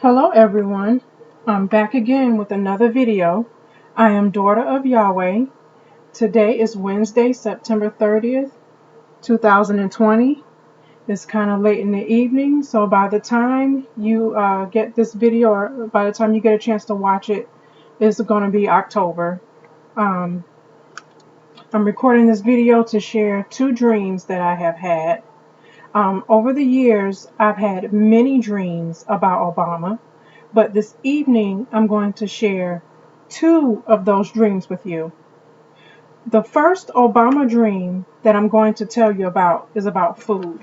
Hello everyone, I'm back again with another video. I am Daughter of Yahweh. Today is Wednesday, September 30th, 2020. It's kind of late in the evening, so by the time you get this video, or by the time you get a chance to watch it, it's going to be October. Um, I'm recording this video to share two dreams that I have had. Over the years, I've had many dreams about Obama. But this evening, I'm going to share two of those dreams with you. The first Obama dream that I'm going to tell you about is about food.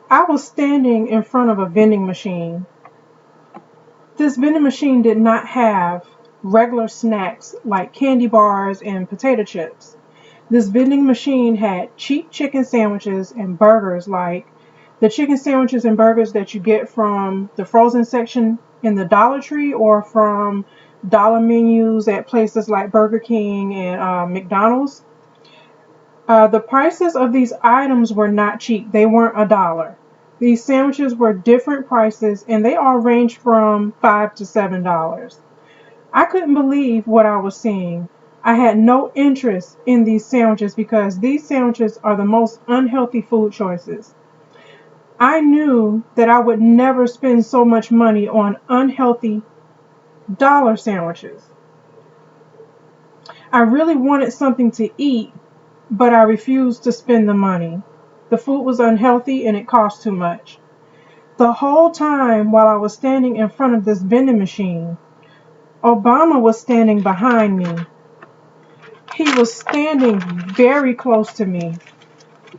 I was standing in front of a vending machine. This vending machine did not have regular snacks like candy bars and potato chips. This vending machine had cheap chicken sandwiches and burgers like the chicken sandwiches and burgers that you get from the frozen section in the Dollar Tree or from dollar menus at places like Burger King and McDonald's. The prices of these items were not cheap. They weren't $1. These sandwiches were different prices and they all ranged from $5 to $7. I couldn't believe what I was seeing. I had no interest in these sandwiches because these sandwiches are the most unhealthy food choices. I knew that I would never spend so much money on unhealthy dollar sandwiches. I really wanted something to eat, but I refused to spend the money. The food was unhealthy and it cost too much. The whole time while I was standing in front of this vending machine, Obama was standing behind me. He was standing very close to me.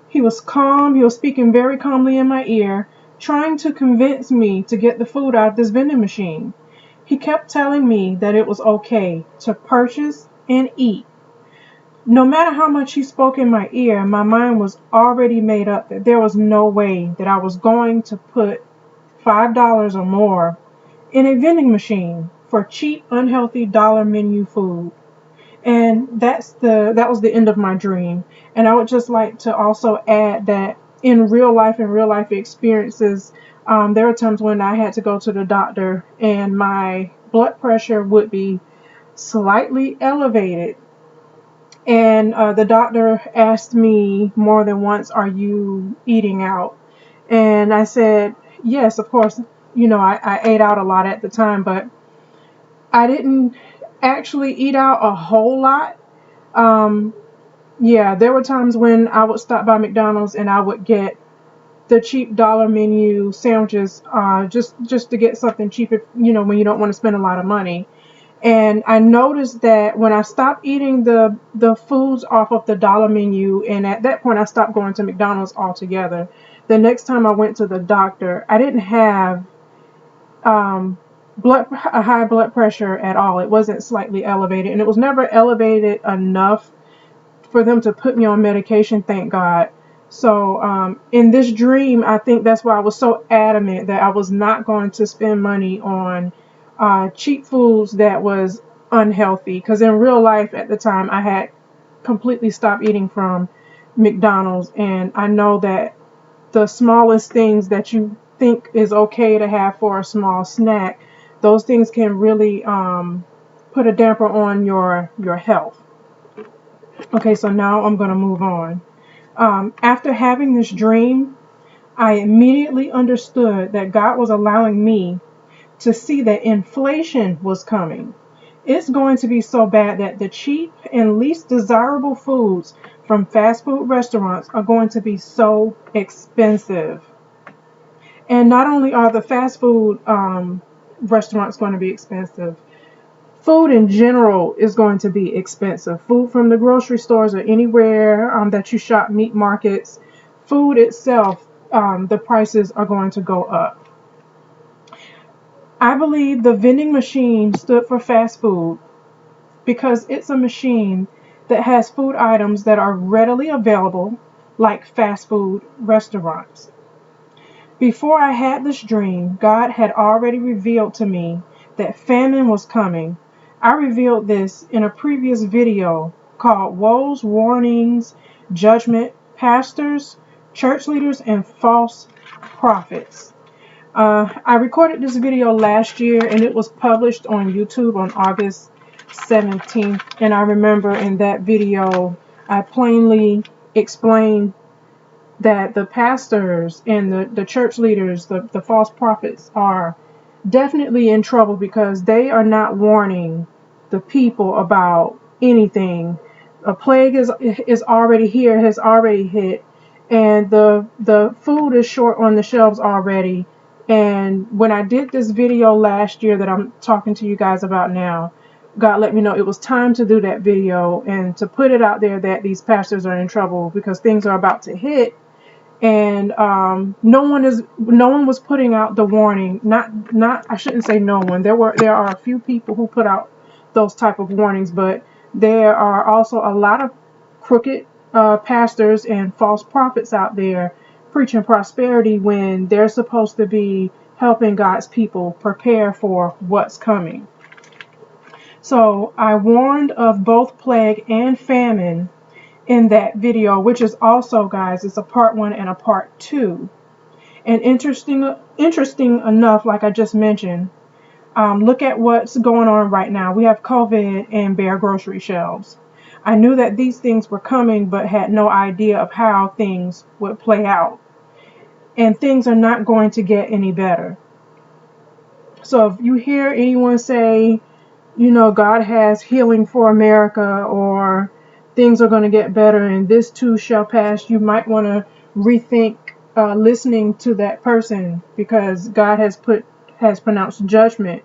He was calm. He was speaking very calmly in my ear, trying to convince me to get the food out of this vending machine. He kept telling me that it was okay to purchase and eat. No matter how much he spoke in my ear, my mind was already made up that there was no way that I was going to put $5 or more in a vending machine for cheap, unhealthy dollar menu food. And that was the end of my dream. And I would just like to also add that in real life and real life experiences, there are times when I had to go to the doctor and my blood pressure would be slightly elevated. And the doctor asked me more than once, "Are you eating out?" And I said, "Yes, of course." I ate out a lot at the time, but I didn't actually eat out a whole lot. Um, yeah, there were times when I would stop by McDonald's and I would get the cheap dollar menu sandwiches, just to get something cheap, when you don't want to spend a lot of money. And I noticed that when I stopped eating the foods off of the dollar menu, and at that point I stopped going to McDonald's altogether. The next time I went to the doctor, I didn't have um, a high blood pressure at all. It wasn't slightly elevated, and it was never elevated enough for them to put me on medication, thank God. So in this dream, I think that's why I was so adamant that I was not going to spend money on cheap foods that was unhealthy. Because in real life at the time, I had completely stopped eating from McDonald's, and I know that the smallest things that you think is okay to have for a small snack, those things can really put a damper on your health. Okay, so now I'm going to move on. After having this dream, I immediately understood that God was allowing me to see that inflation was coming. It's going to be so bad that the cheap and least desirable foods from fast food restaurants are going to be so expensive. And not only are the fast food restaurants going to be expensive, food in general is going to be expensive. Food from the grocery stores or anywhere that you shop, meat markets, food itself, the prices are going to go up. I believe the vending machine stood for fast food because it's a machine that has food items that are readily available, like fast food restaurants. Before I had this dream, God had already revealed to me that famine was coming. I revealed this in a previous video called Woes, Warnings, Judgment, Pastors, Church Leaders, and False prophets. I recorded this video last year and it was published on YouTube on August 17th. And I remember in that video, I plainly explained that the pastors and the church leaders, the false prophets, are definitely in trouble because they are not warning the people about anything. A plague is already here, has already hit, and the food is short on the shelves already. And when I did this video last year that I'm talking to you guys about now, God let me know it was time to do that video and to put it out there that these pastors are in trouble because things are about to hit. And no one was putting out the warning. Not I shouldn't say no one. There are a few people who put out those type of warnings, but there are also a lot of crooked pastors and false prophets out there preaching prosperity when they're supposed to be helping God's people prepare for what's coming. So I warned of both plague and famine in that video, which is also, guys, it's a part 1 and a part 2. And interesting enough, like I just mentioned, look at what's going on right now. We have COVID and bare grocery shelves. I knew that these things were coming, but had no idea of how things would play out. And things are not going to get any better. So if you hear anyone say, God has healing for America, or things are going to get better and this too shall pass, you might want to rethink listening to that person, because God has pronounced judgment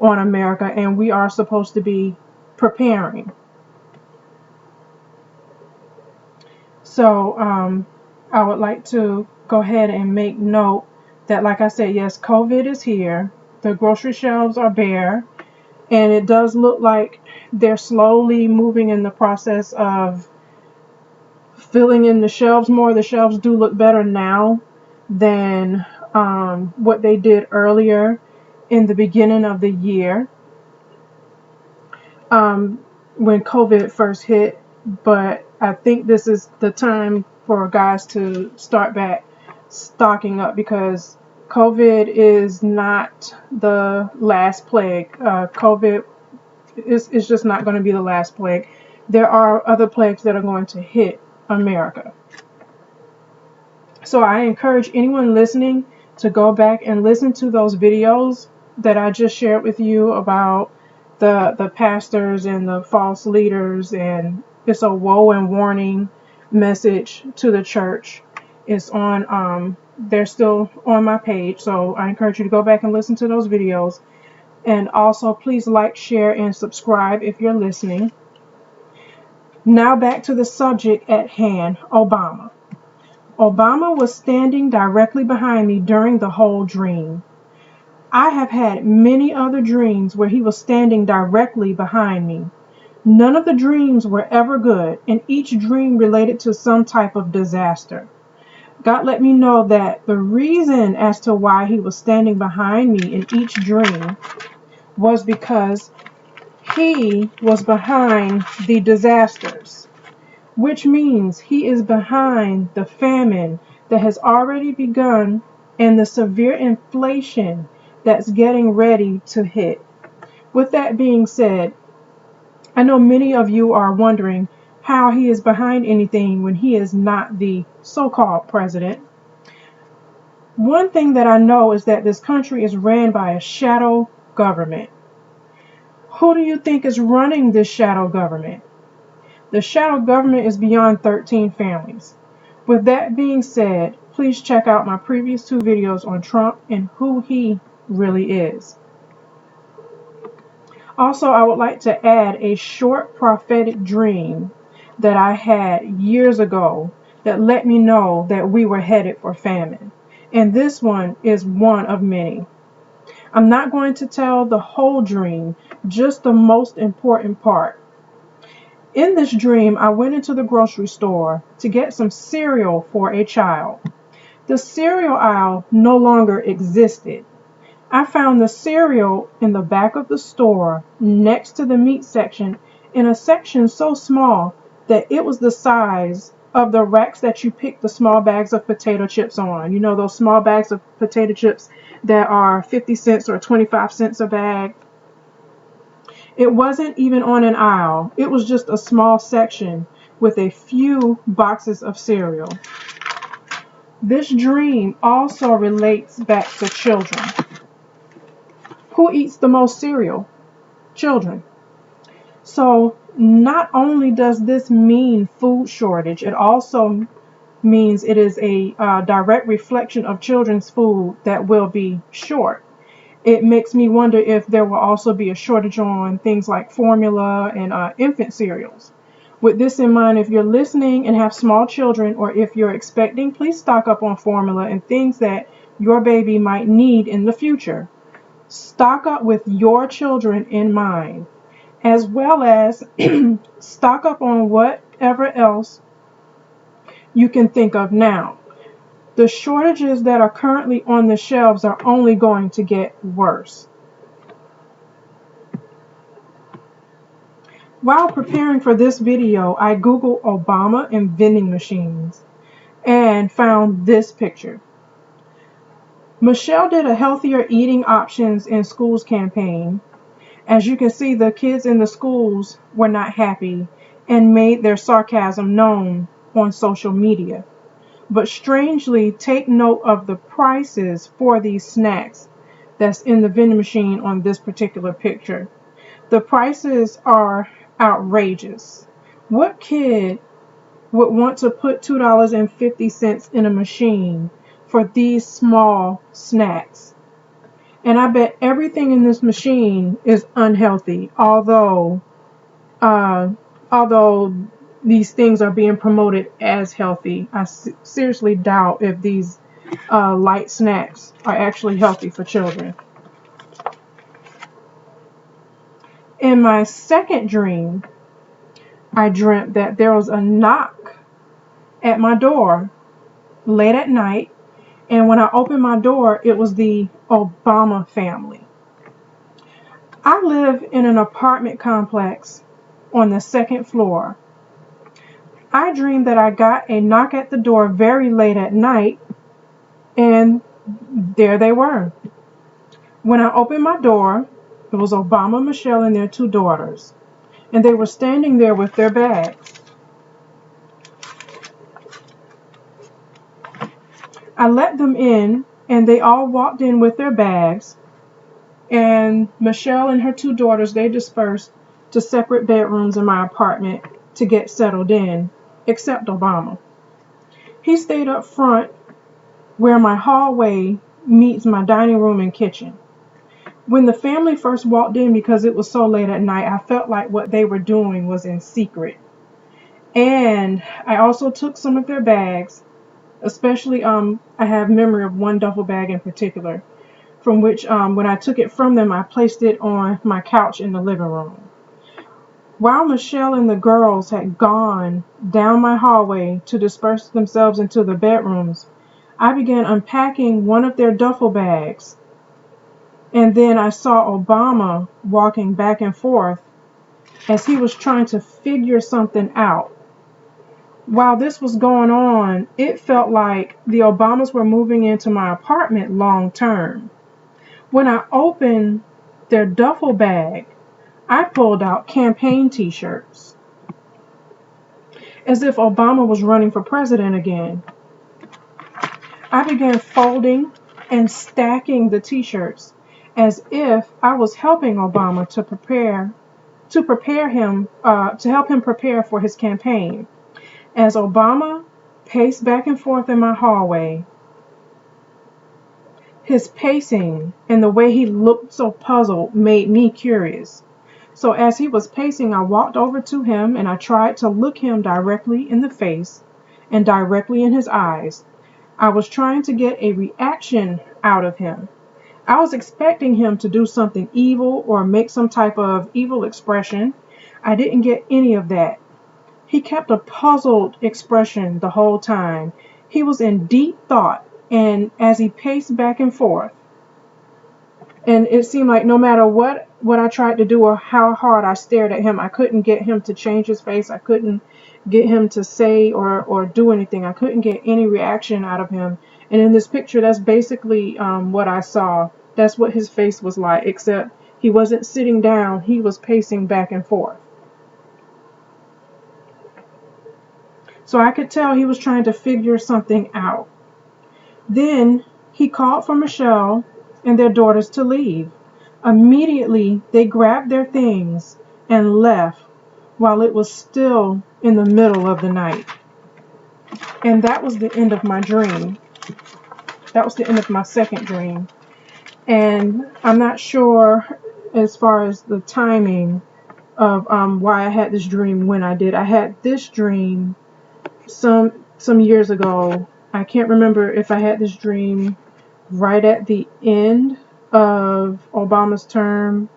on America, and we are supposed to be preparing. So I would like to go ahead and make note that, like I said, yes, COVID is here. The grocery shelves are bare. And it does look like they're slowly moving in the process of filling in the shelves more. The shelves do look better now than what they did earlier in the beginning of the year when COVID first hit. But I think this is the time for guys to start back stocking up, because COVID is not the last plague. COVID is just not going to be the last plague. There are other plagues that are going to hit America. So I encourage anyone listening to go back and listen to those videos that I just shared with you about the pastors and the false leaders, and it's a woe and warning message to the church. It's on they're still on my page, so I encourage you to go back and listen to those videos. And also, please like, share, and subscribe if you're listening. Now back to the subject at hand, Obama. Obama was standing directly behind me during the whole dream. I have had many other dreams where he was standing directly behind me. None of the dreams were ever good, and each dream related to some type of disaster. God let me know that the reason as to why he was standing behind me in each dream was because he was behind the disasters, which means he is behind the famine that has already begun and the severe inflation that's getting ready to hit. With that being said, I know many of you are wondering how he is behind anything when he is not the so-called president. One thing that I know is that this country is ran by a shadow government. Who do you think is running this shadow government? The shadow government is beyond 13 families. With that being said, please check out my previous 2 videos on Trump and who he really is. Also, I would like to add a short prophetic dream that I had years ago that let me know that we were headed for famine. And this one is one of many. I'm not going to tell the whole dream, just the most important part. In this dream, I went into the grocery store to get some cereal for a child. The cereal aisle no longer existed. I found the cereal in the back of the store next to the meat section, in a section so small that it was the size of the racks that you pick the small bags of potato chips on. You know, those small bags of potato chips that are 50 cents or 25 cents a bag. It wasn't even on an aisle. It was just a small section with a few boxes of cereal. This dream also relates back to children. Who eats the most cereal? Children. So not only does this mean food shortage, it also means it is a direct reflection of children's food that will be short. It makes me wonder if there will also be a shortage on things like formula and infant cereals. With this in mind, if you're listening and have small children, or if you're expecting, please stock up on formula and things that your baby might need in the future. Stock up with your children in mind, as well as stock up on whatever else you can think of now. The shortages that are currently on the shelves are only going to get worse. While preparing for this video, I Googled Obama and vending machines and found this picture. Michelle did a healthier eating options in schools campaign. As you can see, the kids in the schools were not happy and made their sarcasm known on social media. But strangely, take note of the prices for these snacks that's in the vending machine on this particular picture. The prices are outrageous. What kid would want to put $2.50 in a machine for these small snacks? And I bet everything in this machine is unhealthy, although uh, although these things are being promoted as healthy. I seriously doubt if these light snacks are actually healthy for children. In my second dream, I dreamt that there was a knock at my door late at night, and when I opened my door, it was the Obama family. I live in an apartment complex on the second floor. I dreamed that I got a knock at the door very late at night, and there they were. When I opened my door, it was Obama, Michelle, and their two daughters, and they were standing there with their bags. I let them in, and they all walked in with their bags, and Michelle and her two daughters, they dispersed to separate bedrooms in my apartment to get settled in, except Obama. He stayed up front where my hallway meets my dining room and kitchen. When the family first walked in, because it was so late at night, I felt like what they were doing was in secret. And I also took some of their bags, especially I have memory of one duffel bag in particular, from which when I took it from them, I placed it on my couch in the living room. While Michelle and the girls had gone down my hallway to disperse themselves into the bedrooms, I began unpacking one of their duffel bags, and then I saw Obama walking back and forth as he was trying to figure something out. While this was going on, it felt like the Obamas were moving into my apartment long term. When I opened their duffel bag, I pulled out campaign t-shirts, as if Obama was running for president again. I began folding and stacking the t-shirts as if I was helping Obama to help him prepare for his campaign. As Obama paced back and forth in my hallway, his pacing and the way he looked so puzzled made me curious. So as he was pacing, I walked over to him and I tried to look him directly in the face and directly in his eyes. I was trying to get a reaction out of him. I was expecting him to do something evil or make some type of evil expression. I didn't get any of that. He kept a puzzled expression the whole time. He was in deep thought, and as he paced back and forth, And it seemed like no matter what I tried to do or how hard I stared at him, I couldn't get him to change his face. I couldn't get him to say or do anything. I couldn't get any reaction out of him. And in this picture, that's basically what I saw. That's what his face was like, except he wasn't sitting down. He was pacing back and forth. So I could tell he was trying to figure something out. Then he called for Michelle and their daughters to leave. Immediately, they grabbed their things and left while it was still in the middle of the night. And that was the end of my dream. That was the end of my second dream. And I'm not sure as far as the timing of why I had this dream when I did. I had this dream some years ago. I can't remember if I had this dream right at the end of Obama's term.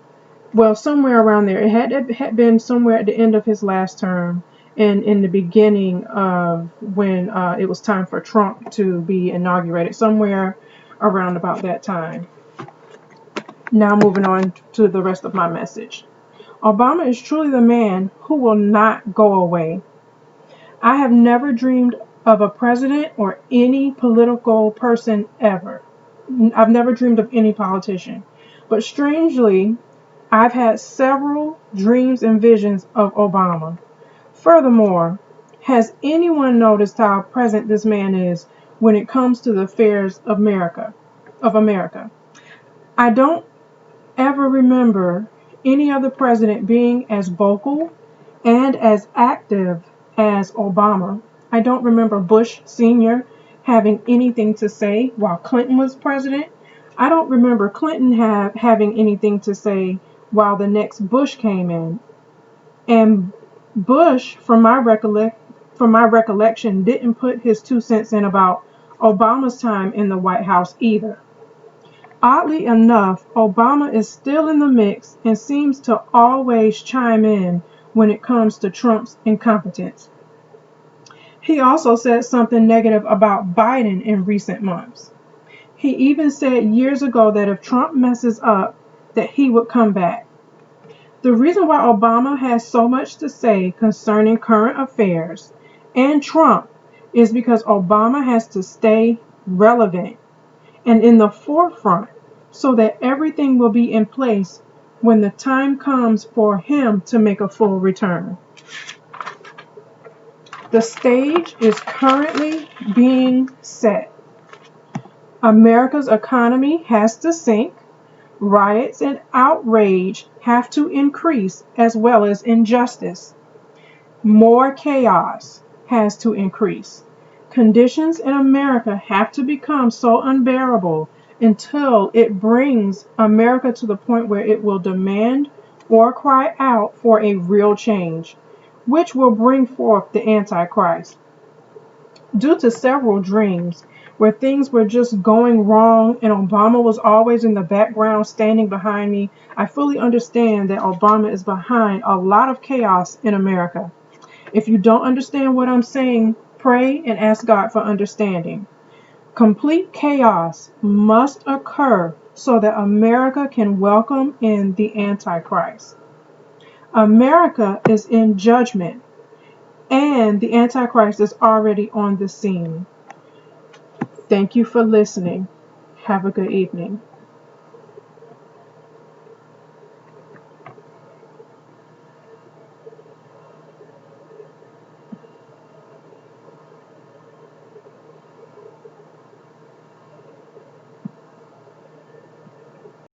Well, somewhere around there. It had been somewhere at the end of his last term and in the beginning of when it was time for Trump to be inaugurated, somewhere around about that time. Now moving on to the rest of my message. Obama is truly the man who will not go away. I have never dreamed of a president or any political person ever. I've never dreamed of any politician. But strangely, I've had several dreams and visions of Obama. Furthermore, has anyone noticed how present this man is when it comes to the affairs of America? I don't ever remember any other president being as vocal and as active as Obama. I don't remember Bush Sr. having anything to say while Clinton was president. I don't remember Clinton having anything to say while the next Bush came in. And Bush, from my recollection, didn't put his 2 cents in about Obama's time in the White House either. Oddly enough, Obama is still in the mix and seems to always chime in when it comes to Trump's incompetence. He also said something negative about Biden in recent months. He even said years ago that if Trump messes up, that he would come back. The reason why Obama has so much to say concerning current affairs and Trump is because Obama has to stay relevant and in the forefront so that everything will be in place when the time comes for him to make a full return. The stage is currently being set. America's economy has to sink. Riots and outrage have to increase as well as injustice. More chaos has to increase. Conditions in America have to become so unbearable until it brings America to the point where it will demand or cry out for a real change, which will bring forth the Antichrist. Due to several dreams where things were just going wrong and Obama was always in the background standing behind me, I fully understand that Obama is behind a lot of chaos in America. If you don't understand what I'm saying, pray and ask God for understanding. Complete chaos must occur so that America can welcome in the Antichrist. America is in judgment, and the Antichrist is already on the scene. Thank you for listening. Have a good evening.